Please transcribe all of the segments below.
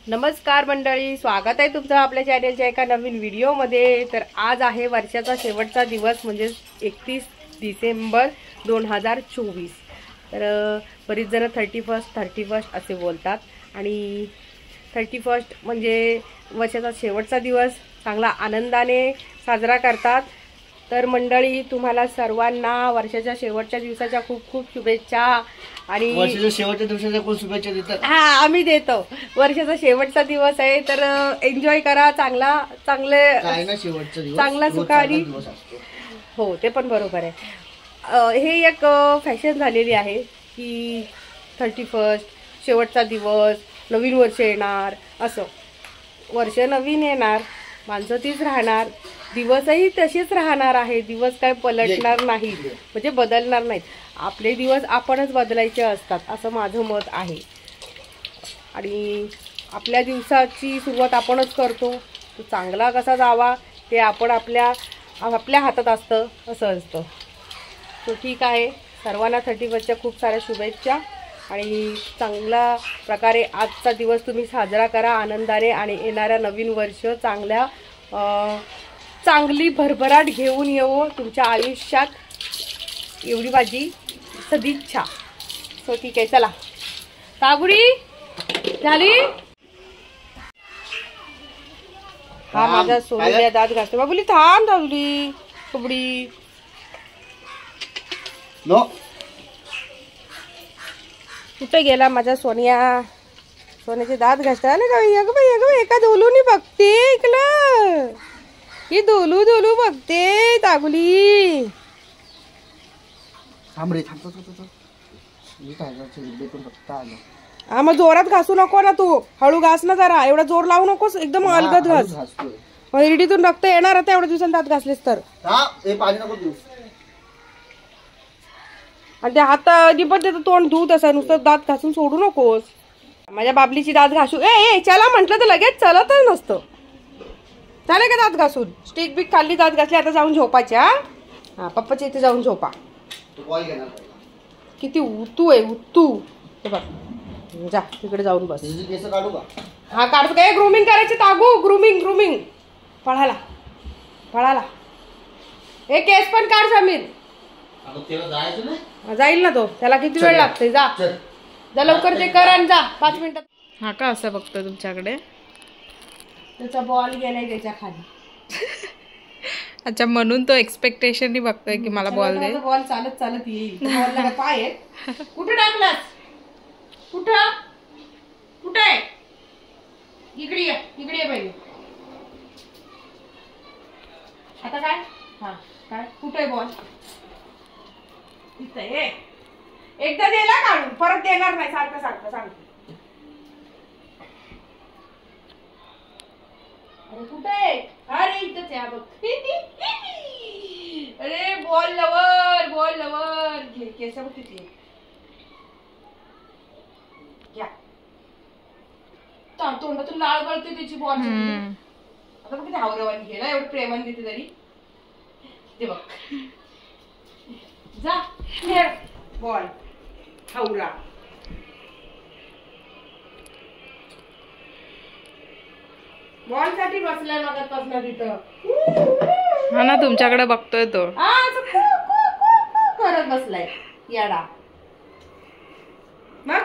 नमस्कार मंडळी, स्वागत आहे तुमचं आपल्या चॅनलच्या एका नवीन व्हिडिओमध्ये। तर आज आहे वर्षाचा शेवटचा दिवस म्हणजे 31 डिसेंबर 2024। तर बरीच जण 31 असे बोलतात आणि 31 म्हणजे वर्षाचा शेवटचा दिवस चांगला आनंदाने साजरा करतात। तर मंडळी, तुम्हाला सर्वांना वर्षाच्या शेवटच्या दिवसाच्या खूप खूप शुभेच्छा। आणि वर्षाच्या शेवटच्या दिवसाच्या कोण शुभेच्छा देतात? हा, आम्ही देतो। वर्षाचा शेवटचा दिवस आहे तर एन्जॉय करा, चांगले काय ना शेवटचा दिवस चांगला सुखारी हो, ते पण बरोबर आहे। हे एक फॅशन झालेली आहे की 31 शेवटचा दिवस, नवीन वर्ष येणार, असं वर्ष नवीन येणार, माणसं तीच राहणार, दिवसही तसेच राहणार आहे, दिवस काय पलटणार नाही, म्हणजे बदलणार नाहीत। आपले दिवस आपणच बदलायचे असतात असं माझं मत आहे। आणि आपल्या दिवसाची सुरुवात आपणच करतो, तो चांगला कसा जावा ते आपण आपल्या हातात असतं, असं असतं। तो ठीक आहे, सर्वांना 31च्या खूप साऱ्या शुभेच्छा आणि चांगल्या प्रकारे आजचा दिवस तुम्ही साजरा करा आनंदाने आणि येणाऱ्या नवीन वर्ष चांगली भरभराट घेऊन येवो तुमच्या आयुष्यात, एवढी माझी सदिच्छा। सो ठीक आहे, चला तागुडी झाली। हा माझा सोनूला दात घासतो, बाबुली थांब, दाबली कबडी नो, कुठे गेला माझा सोनिया? सोन्याचे दात घासता ना का? एका दोलूनी बघते इकडं, ही दोलू बघते तागुली। थांब रे, थांब हा, मग जोरात घासू नको ना तू, हळू घास ना जरा, एवढा जोर लावू नकोस, एकदम अलगद घास। हिरडीतून रक्त येणार आता एवढ्या दिवसांनी दात घासलेस तर। आणि ते हात निपट त्याचं तोंड धुत असं, नुसतं दात घासून सोडू नकोस। माझ्या बाबलीची दात घासू ए चला म्हटलं तर लगेच चलतच नसतं। चालेल का दात घासून? स्टिक बिक खाल्ली, दात घासली, आता जाऊन झोपायच्या। हा, पप्पाच्या इथे जाऊन झोपा। किती उतू आहे उतू, हे बघ, जा तिकडे जाऊन बस। हा काढतो काय? ग्रूमिंग करायची तागू, ग्रूमिंग पळाला हे केस पण काढ समीर। जाईल ना तो, त्याला किती वेळ लागतोय? जा लवकर ते कर आणि जा 5 मिनिटात। हा का असं बघतोय तुमच्याकडे? त्याचा बॉल गेलाय त्याच्या खाली। अच्छा, म्हणून तो एक्सपेक्टेशननी बघतोय की मला बॉल दे। बॉल चालत येईल, बॉलला पाय आहे। कुठे टाकलास? कुठे? इकडे ये पहिले। आता काय? हा काय, कुठे बॉल? इथे आहे। एकदा दिला काढून, परत देणार नाही, सारखं सांगते। अरे कुठे? अरे इथंच आहे बघ। अरे बॉल लवर घे, केस बघ तिथे घ्या। तोंडातून लाळ गळते त्याची बॉल। आता बघ किती हावरवानी गेला, एवढं प्रेमाने देते तरी। ते बघ, जा खेळ बॉल हावरा। बॉल साठी बसलाय मगापासून तिथं। हा ना, तुमच्याकडे बघतोय तो, करत बसलाय याडा। मग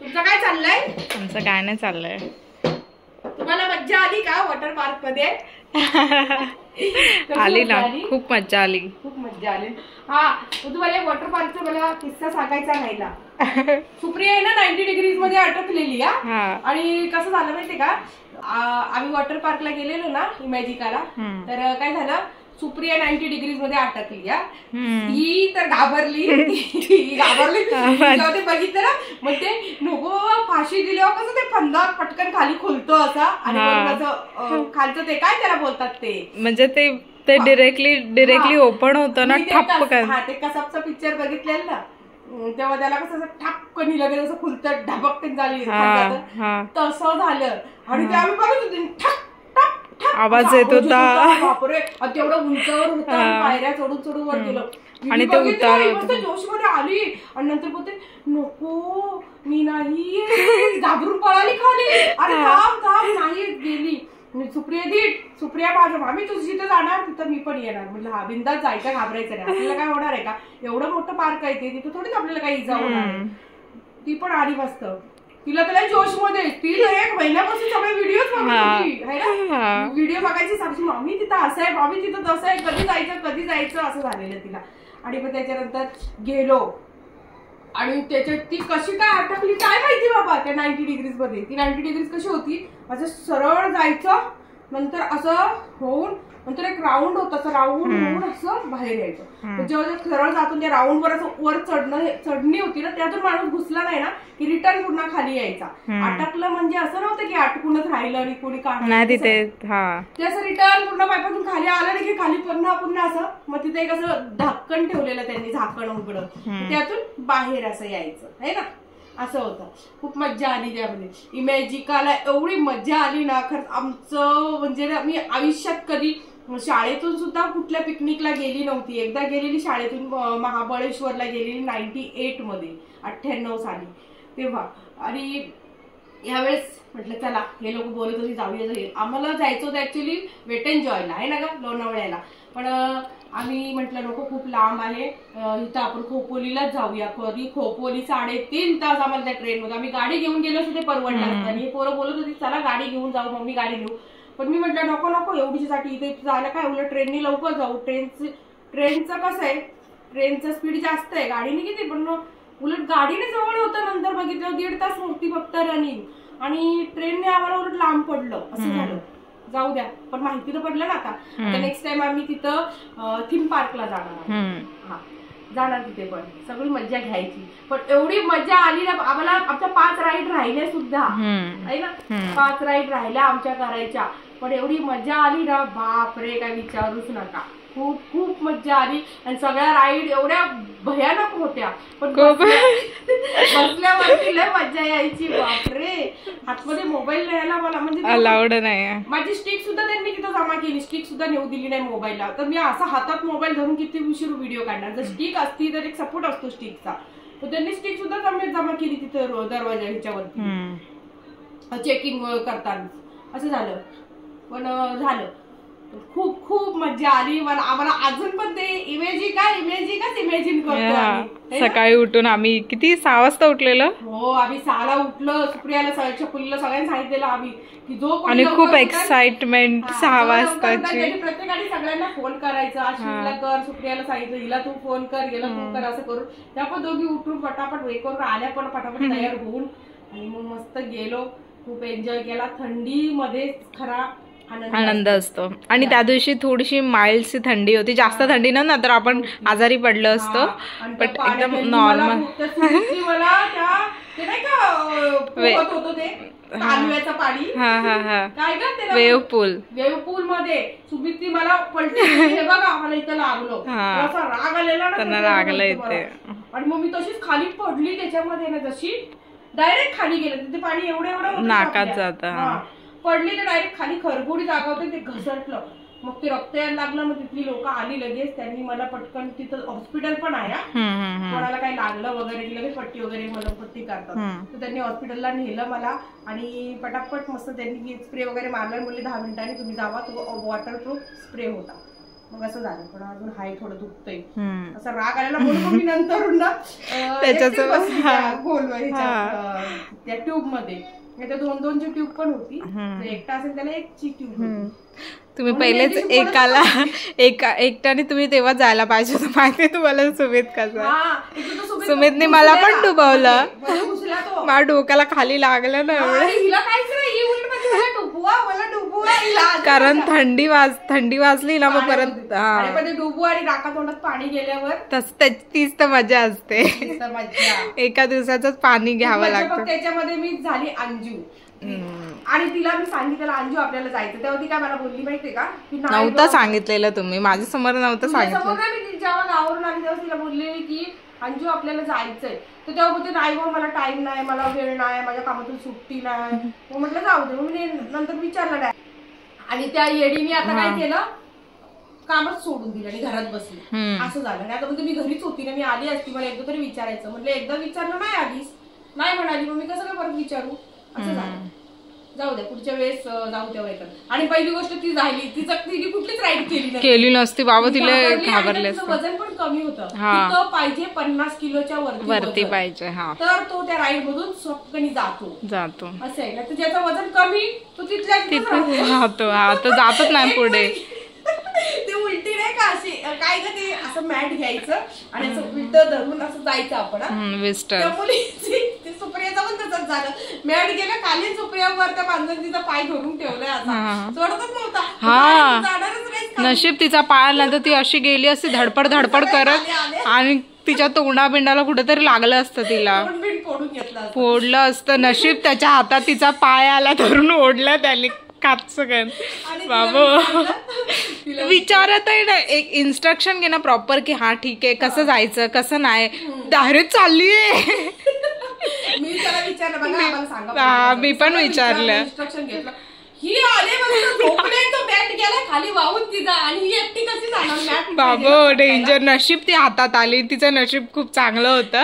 तुमचं काय चाललंय? आमचं काय नाही चाललंय। तुम्हाला मज्जा आली का वॉटर पार्क मध्ये? आली ना, खूप मज्जा आली। हा, तुम्हाला वॉटर पार्कचा मला किस्सा सांगायचा राहिला। सुप्रिया आहे ना 90 डिग्रीज मध्ये अटकलेली। आणि कसं झालं माहितीये का, आम्ही वॉटर पार्कला गेलेलो ना इमॅजिकाला, तर काय झालं, सुप्रिया 90 डिग्रीज मध्ये अटकली। ही तर घाबरली ते बघितलं ना, मग ते नको फाशी दिल्यावर कसं ते फंदा पटकन खाली खुलतो असा, आणि खालचं ते काय त्याला बोलतात ते, म्हणजे ते डिरेक्टली ओपन होतं ना, ठपकन। हा, ते कसबचा पिक्चर बघितलेलं ना, तेव्हा त्याला कसं ठपकन लगेच असं खुलतं, ढबकन झाली, तसं झालं। आणि ते आम्ही बघत होतो, ठप ठप ठप आवाज येत होता. बापरे, तेवढं उंचावर होता, पायऱ्या चढून चढून वर गेलो आणि ते उतार जोशमध्ये आली आणि नंतर बोलते नको मी नाही, घाबरून पळाली खाली. अरे थांब थांब, नाही गेली. सुप्रिया माझं मामी तुझी जिथं जाणार तिथं मी पण येणार. म्हटलं हा बिंदास जायचं, घाबरायचं नाही, आपल्याला काय होणार आहे का, एवढं मोठं पार्क आहे ते, तिथं थोडीच आपल्याला काही इजा होणार आहे. ती पण आली मस्त, तिला त्याला जोश मध्ये, ती 1 महिन्यापासून सगळे व्हिडिओ बघायची, सांगते मामी तिथं असं आहे, मामी तिथं तसं आहे, कधी जायचं असं झालेलं तिला. आणि मग त्याच्यानंतर गेलो आणि त्याच्यात ती कशी काय अटकली काय माहिती बाबा त्या 90 डिग्रीज मध्ये. ती 90 डिग्रीज कशी होती, असं सरळ जायचं, नंतर असं होऊन नंतर एक राऊंड होतं, असं राऊंड होऊन असं बाहेर यायचं. जेव्हा सरळ जातून त्या राऊंड वर असं वर चढणी होती ना, त्यातून माणूस घुसला नाही ना की रिटर्न पुन्हा खाली यायचा. अटकलं म्हणजे असं नव्हतं की अटकूनच राहिलं आणि कोणी काढलं तिथे, ते असं रिटर्न पूर्ण पायपातून खाली आलं नाही की खाली पुन्हा असं. मग तिथे एक असं झाकण ठेवलेलं त्यांनी, झाकण उघडं, त्यातून बाहेर असं यायचं आहे ना, असं होतं. खूप मज्जा आली त्यामध्ये. इमॅजिकाला एवढी मज्जा आली ना, खरंच आमचं म्हणजे मी आयुष्यात कधी शाळेतून सुद्धा कुठल्या पिकनिकला गेली नव्हती. एकदा गेलेली शाळेतून महाबळेश्वरला गेलेली 98 मध्ये, 98 साली तेव्हा. आणि यावेळेस म्हटलं चला हे लोक बोलत होते जाऊया, आम्हाला जायचं होतं ऍक्च्युली वेट एंड जॉयला आहे ना ग, लोणावळ्याला. पण आम्ही म्हटलं नको खूप लांब आहे, इथं आपण खोपोलीलाच जाऊया. कधी खोपोली 3.5 तास आम्हाला त्या ट्रेन मध्ये, आम्ही गाडी घेऊन गेलो असतो ते परवडलं असतं. आणि हे पोरं बोलत होती चला गाडी घेऊन जाऊ, मम्मी गाडी घेऊ. पण मी म्हटलं नको एवढीसाठी इथे जायला काय, उलट ट्रेननी लवकर जाऊ. ट्रेनचं कसं आहे, ट्रेनचं स्पीड जास्त आहे, गाडीने किती, पण उलट गाडीने जवळ होतं. नंतर बघितलं 1.5 तास होती फक्त रनिंग, आणि ट्रेनने आम्हाला उलट लांब पडलं, असं झालं. जाऊ द्या, पण माहिती तर पडलं ना आता. नेक्स्ट टाइम आम्ही तिथं थीम पार्कला जाणार, जाणार तिथे पण सगळी मज्जा घ्यायची. पण एवढी मज्जा आली ना आम्हाला, आमच्या 5 राईड राहिल्या सुद्धा आहे ना, 5 राईड राहिल्या आमच्या करायच्या. पण एवढी मजा आली ना बापरे, काय विचारूच नका. खूप खूप मज्जा आली. आणि सगळ्या राईड एवढ्या भयानक होत्या, पण बसल्यावरती लय मज्जा यायची. बापरे, हातमध्ये मोबाईल न्यायला मला म्हणजे अलाउड नाही. माझी स्टिक सुद्धा त्यांनी तिथं जमा केली, स्टिक सुद्धा नेऊ दिली नाही मोबाईलला. तर मी असा हातात मोबाईल धरून किती उशीर व्हिडिओ काढणार. जर स्टिक असती तर एक सपोर्ट असतो स्टिकचा, तर त्यांनी स्टिक सुद्धा जमा केली तिथं दरवाजा ह्याच्यावरती चेकिंग करताना. असं झालं, पण झालं. खूप खूप मज्जा आली मला. आम्हाला अजून पण ते इमेजिकाच इमॅजिन करतो. सकाळी उठून आम्ही किती 6 वाजता उठलेलं. हो, आम्ही 6ला उठलो. सुप्रियाला छकुलीला सगळ्यांना सांगितलेलं आम्ही की जो आणि खूप एक्साइटमेंट 6 वाजताची. प्रत्येकाने सगळ्यांना फोन करायचा, अश्विनीला कर, सुप्रियाला सांगितलं हिला तू फोन कर, हिला तू कर, असं करून त्या पण दोघी उठून पटापट हे करून आल्या, पण पटापट तयार होऊन आणि मग मस्त गेलो. खूप एन्जॉय केला. थंडीमध्ये खरा आनंद असतो. आणि त्या दिवशी थोडीशी माइल्डची थंडी होती, जास्त थंडी ना, तर आपण आजारी पडलो असतो. पण एकदम नॉर्मल. पाणी वेव्ह पूल मध्ये सुमिती मला पलटी, हे बघा आम्हाला इथं लागलो, असा राग आलेला ना, त्यांना लागलं इथे. आणि मग मी तशीच खाली पडली त्याच्यामध्ये ना, जशी डायरेक्ट खाली गेलं. तिथे पाणी एवढं नाकात जातं, पडली तर डायरेक्ट खाली खरबुडी जागा होते, ते घसरलं. मग ते रक्त यायला लागलं. मग तिथली लोक आली लगेच, त्यांनी मला पटकन, तिथं हॉस्पिटल पण आहे, कोणाला काही लागलं वगैरे लगेच पट्टी वगैरे मलमपट्टी करतात, तर त्यांनी हॉस्पिटलला नेलं मला. आणि पटापट मस्त त्यांनी स्प्रे वगैरे मारलं. बोलले 10 मिनिटांनी तुम्ही जावा, तो वॉटरप्रूफ स्प्रे होता. मग असं झालं. पण अजून हाय थोडं दुखतंय, असा राग आलेला. म्हणून मी नंतर ना त्या ट्यूब मध्ये, त्या 2-2 ची ट्यूब पण होती, एकटा असेल त्याला 1 ची ट्यूब. तुम्ही पहिलेच एकट्याने तुम्ही तेव्हा जायला पाहिजे होतं, माहितीये तुम्हाला सुमित कसं. सुमितने मला पण डुबवलं, माझ्या डोक्याला खाली लागलं ना एवढं, कारण थंडी वाजली ना, मग परत डुबू आणि नाका तोंडात पाणी गेल्यावर तीच तर मजा असते. एका दिवसाच पाणी घ्यावं लागतं. त्याच्यामध्ये मी झाली अंजू, आणि तिला मी सांगितलं अंजू आपल्याला जायचं. तेव्हा ती काय मला बोलली माहितीये का, की नव्हतं सांगितलेलं तुम्ही, माझ्या समोर नव्हतं सांगितलं. मी जेव्हा गावावरून आली तेव्हा तिला बोलले की अंजू आपल्याला जायचंय. तर तेव्हा बोलते नाही मग मला टाइम नाही, मला वेळ नाही, माझ्या कामातून सुट्टी नाही. मग म्हटलं जाऊ दे. मग मी नंतर विचारलं नाही, आणि त्या येडीने आता काय केलं, कामच सोडून दिलं आणि घरात बसली. असं झालं. आणि आता म्हणजे मी घरीच होती ना, मी आली असती, मला एकदा तरी विचारायचं. म्हणजे एकदा विचारलं, नाही आलीस, नाही म्हणाली, मग मी कसं काय परत विचारू. असं झालं. जाऊ द्या, पुढच्या वेळेस जाऊ तेव्हा येतात. आणि पहिली गोष्ट ती झाली, तिने कुठलीच राईड केली नसती बाबा, तिला घाबरले. वजन पण कमी होतं, तिथं पाहिजे 50 किलोच्या वरती पाहिजे, तर तो त्या राईड मधून स्वतःनी जातो असं आहे ना. तर ज्याचं वजन कमी तो तिथल्या राहतो, जातच नाही पुढे. ते उलटी नाही का अशी काय का ते असं मॅट घ्यायचं आणि असं उलट धरून असं जायचं आपण. त्या मुलीची सुप्रियाचं पण तसंच झालं. मॅट गेलं खाली, सुप्रियावर त्या माणसाने तिचा पाय धरून ठेवलाय, असा सोडतच नव्हता. नशीब तिचा पाय आला तर ती अशी गेली असती धडपड करत आणि तिच्या तोंडा बिंडाला कुठेतरी लागलं असतं, तिला फोडलं असतं. नशीब त्याच्या हातात तिचा पाय आला, धरून ओढला त्याने काचकन. बाबा विचारत आहे ना, एक इन्स्ट्रक्शन घे ना प्रॉपर की हा ठीक आहे, कसं जायचं कसं नाही. डायरेक्ट चाललीये. मी त्याला विचारलं, बघा आम्हाला सांगा. मी पण विचारलं. इन्स्ट्रक्शन घेतलं. ही आले तो बॅट गेला खाली वाहून तिचा, आणि ही एकटी कशी जाणार. बाबा डेंजर. नशीब ती हातात आली, तिचं नशीब खूप चांगलं होतं.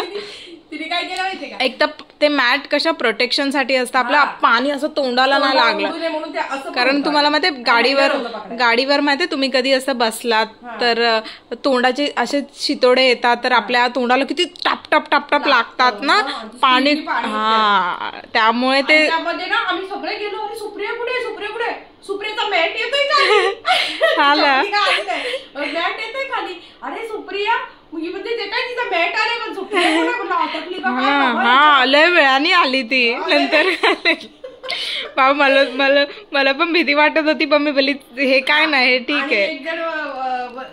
तिने काय केलं माहितीये का, एक तर ते मॅट कशा प्रोटेक्शन साठी असतं, आपलं पाणी असं तोंडाला नाही लागलं. कारण तुम्हाला माहितीये गाडीवर माहितीये तुम्ही कधी असं बसलात तर तोंडाचे असे शितोडे येतात, तर आपल्या तोंडाला किती टाप लागतात ना पाणी. त्यामुळे ते आम्ही सगळे गेलो, अरे सुप्रिया कुठे सुप्रियाचा मॅट येतोय का, मॅट येतोय खाली. अरे सुप्रिया लय वेळाने आली ती नंतर. बाबा मला पण भीती वाटत होती, पण मी बोलली हे काय नाही, ठीक आहे.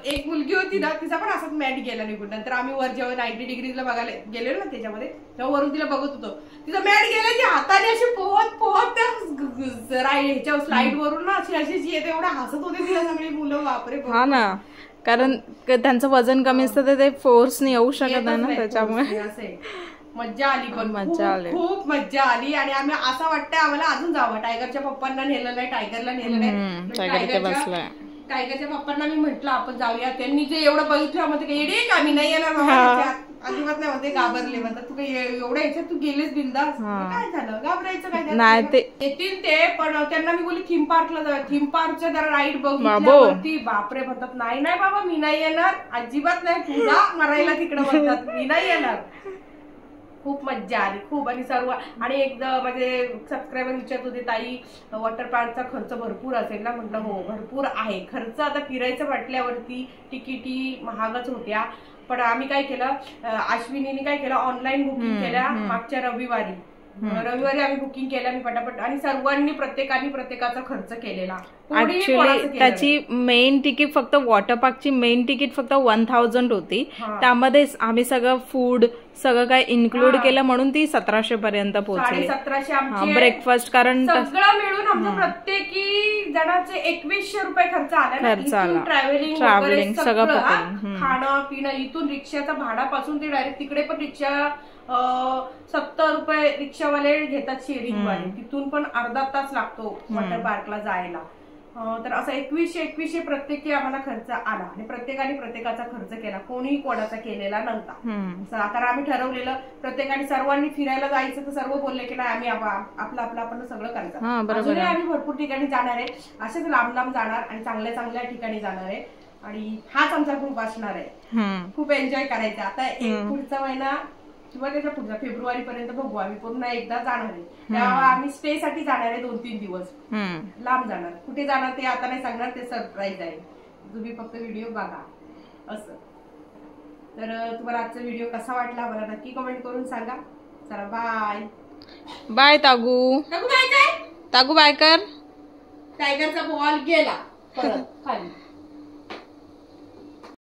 एक मुलगी होती ना, तिचा पण असाच मॅट गेला निघून. नंतर आम्ही वर जेव्हा 90 डिग्रीजला बघायला गेलेलो ना त्याच्यामध्ये, तेव्हा वरून तिला बघत होतो, तिचा मॅट गेला, ती हाताने अशी पोहत त्या ह्याच्या स्लाइड वरून ना अशी येते, एवढ्या हसत होते तिला सगळी मुलं. बापरे. हा ना, कारण त्यांचं वजन कमी असतं तर ते फोर्सने येऊ शकत नाही ना, त्याच्यामुळे मज्जा आली. पण मज्जा आली, खूप मज्जा आली. आणि आम्ही असं वाटतंय आम्हाला अजून जावं. टायगरच्या पप्पांना नेलं नाही, टायगरला नेलं नाही. टायगरच्या पप्पांना मी म्हंटल आपण जाऊया. त्यांनी जे एवढं बघितलं मध्ये येडे का, आम्ही नाही येणार अजिबात नाही म्हणते, घाबरले. म्हणतात तू काही एवढ्या ह्याच्यात तू गेलेस बिंदास, काय झालं घाबरायचं काय नाही. ते येतील ते, पण त्यांना मी बोलली थीम पार्कला जाऊया. थीम पार्कच्या जरा राईड बघितल्यावरती बापरे म्हणतात नाही बाबा मी नाही येणार, अजिबात नाही, तुझा मरायला तिकडे म्हणतात, मी नाही येणार. खूप मज्जा आली खूप. आणि सर्व आणि एकदा माझे सबस्क्रायबर विचारत होते, ताई वॉटर पार्कचा खर्च भरपूर असेल ना. म्हटलं हो भरपूर आहे खर्च. आता फिरायचं म्हटल्यावरती तिकिटी महागच होत्या. पण आम्ही काय केलं, अश्विनीने काय केलं, ऑनलाईन बुकिंग केल्या मागच्या रविवारी आम्ही बुकिंग केलं मी पटापट. आणि सर्वांनी प्रत्येकाचा खर्च केलेला. ऍक्च्युली त्याची मेन तिकीट फक्त वॉटर पार्कची मेन तिकीट फक्त 1000 होती. त्यामध्ये आम्ही सगळं फूड सगळं काय इन्क्लूड केलं म्हणून ती 1700 पर्यंत पोहोचली. 1700 ब्रेकफास्ट कारण सगळं मिळून आमचं प्रत्येकी जणाचे 2100 रुपये खर्च आला. ट्रॅव्हलिंग सगळं खाणं पिणं, इथून रिक्षाचा भाडापासून ते डायरेक्ट तिकडे पण रिक्षा 70 रुपये रिक्षावाले घेतात शेअरिंगवाले, तिथून पण अर्धा तास लागतो वॉटर पार्कला जायला. तर असं 2100 प्रत्येकी आम्हाला खर्च आला. आणि प्रत्येकाचा खर्च केला, कोणीही कोणाचा केलेला नव्हता. कारण आम्ही ठरवलेलं प्रत्येकाने सर्वांनी फिरायला जायचं, तर सर्व बोलले की नाही आम्ही आपलं आपण सगळं करायचं. अजूनही आम्ही भरपूर ठिकाणी जाणार आहे, असेच लांब जाणार आणि चांगल्या ठिकाणी जाणार आहे. आणि हाच आमचा ग्रुप असणार आहे, खूप एन्जॉय करायचा. आता पुढचा महिना किंवा त्याच्या पुढचा फेब्रुवारी पर्यंत बघू, आम्ही पुन्हा एकदा जाणार आहे. तेव्हा आम्ही स्टे साठी जाणार आहे 2-3 दिवस लांब जाणार. कुठे जाणार ते आता नाही सांगणार, ते सरप्राईज आहे, तुम्ही फक्त व्हिडिओ बघा असं. तर तुम्हाला आजचा व्हिडिओ कसा वाटला मला नक्की कमेंट करून सांगा. चला बाय बाय. तागू बाय कर. टायगरचा बॉल गेला परत खाली.